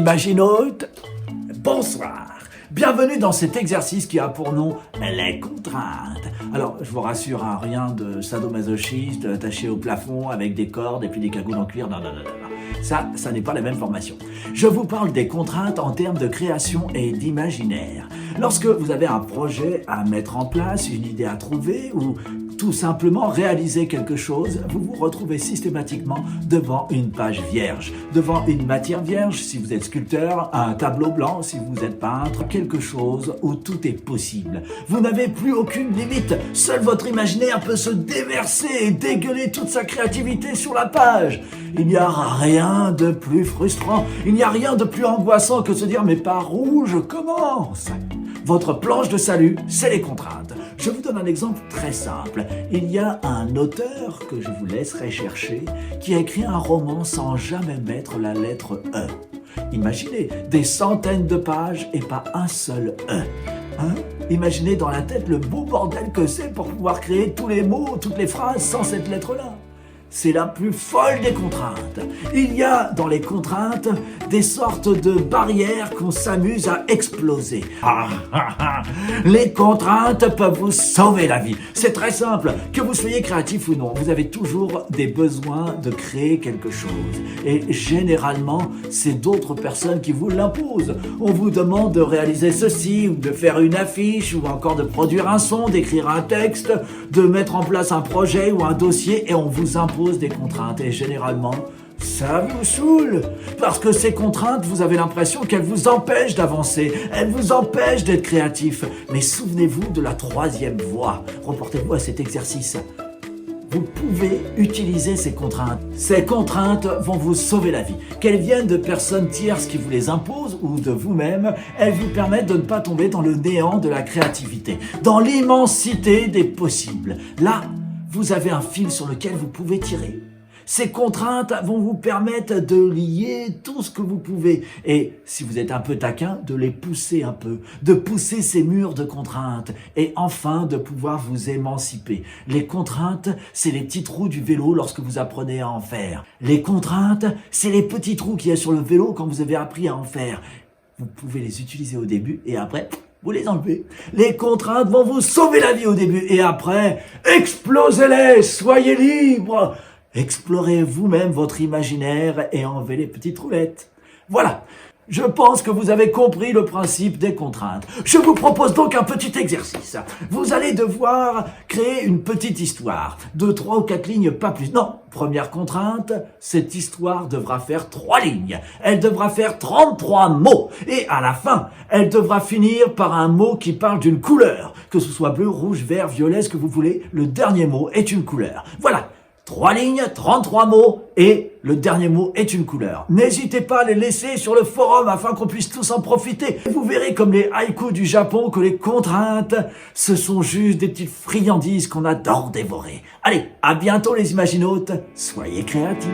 Imaginautes, bonsoir. Bienvenue dans cet exercice qui a pour nom les contraintes. Alors, je vous rassure, hein, rien de sadomasochiste attaché au plafond avec des cordes et puis des cagoules en cuir. Non. Ça n'est pas la même formation. Je vous parle des contraintes en termes de création et d'imaginaire. Lorsque vous avez un projet à mettre en place, une idée à trouver ou tout simplement réaliser quelque chose, vous vous retrouvez systématiquement devant une page vierge, devant une matière vierge si vous êtes sculpteur, un tableau blanc si vous êtes peintre, quelque chose où tout est possible. Vous n'avez plus aucune limite, seul votre imaginaire peut se déverser et dégueuler toute sa créativité sur la page. Il n'y a rien de plus frustrant, il n'y a rien de plus angoissant que de se dire « mais par où je commence ?» Votre planche de salut, c'est les contraintes. Je vous donne un exemple très simple. Il y a un auteur que je vous laisserai chercher qui a écrit un roman sans jamais mettre la lettre E. Imaginez des centaines de pages et pas un seul E. Hein? Imaginez dans la tête le beau bordel que c'est pour pouvoir créer tous les mots, toutes les phrases sans cette lettre-là. C'est la plus folle des contraintes. Il y a dans les contraintes des sortes de barrières qu'on s'amuse à exploser. Les contraintes peuvent vous sauver la vie. C'est très simple. Que vous soyez créatif ou non, vous avez toujours des besoins de créer quelque chose. Et généralement, c'est d'autres personnes qui vous l'imposent. On vous demande de réaliser ceci, ou de faire une affiche, ou encore de produire un son, d'écrire un texte, de mettre en place un projet ou un dossier, et on vous impose des contraintes. Et généralement, ça vous saoule. Parce que ces contraintes, vous avez l'impression qu'elles vous empêchent d'avancer. Elles vous empêchent d'être créatif. Mais souvenez-vous de la troisième voie. Reportez-vous à cet exercice. Vous pouvez utiliser ces contraintes. Ces contraintes vont vous sauver la vie. Qu'elles viennent de personnes tierces qui vous les imposent ou de vous-même, elles vous permettent de ne pas tomber dans le néant de la créativité, dans l'immensité des possibles. Là, vous avez un fil sur lequel vous pouvez tirer. Ces contraintes vont vous permettre de lier tout ce que vous pouvez et, si vous êtes un peu taquin, de les pousser un peu, de pousser ces murs de contraintes et enfin de pouvoir vous émanciper. Les contraintes, c'est les petits trous du vélo lorsque vous apprenez à en faire. Les contraintes, c'est les petits trous qu'il y a sur le vélo quand vous avez appris à en faire. Vous pouvez les utiliser au début et après, vous les enlevez. Les contraintes vont vous sauver la vie au début et après, explosez-les, soyez libres. Explorez vous-même votre imaginaire et enlevez les petites roulettes. Voilà, je pense que vous avez compris le principe des contraintes. Je vous propose donc un petit exercice. Vous allez devoir créer une petite histoire de 3 ou 4 lignes, pas plus. Non, première contrainte, cette histoire devra faire 3 lignes. Elle devra faire 33 mots. Et à la fin, elle devra finir par un mot qui parle d'une couleur. Que ce soit bleu, rouge, vert, violet, ce que vous voulez, le dernier mot est une couleur. Voilà. 3 lignes, 33 mots et le dernier mot est une couleur. N'hésitez pas à les laisser sur le forum afin qu'on puisse tous en profiter. Vous verrez comme les haïkus du Japon que les contraintes, ce sont juste des petites friandises qu'on adore dévorer. Allez, à bientôt les imaginautes, soyez créatifs.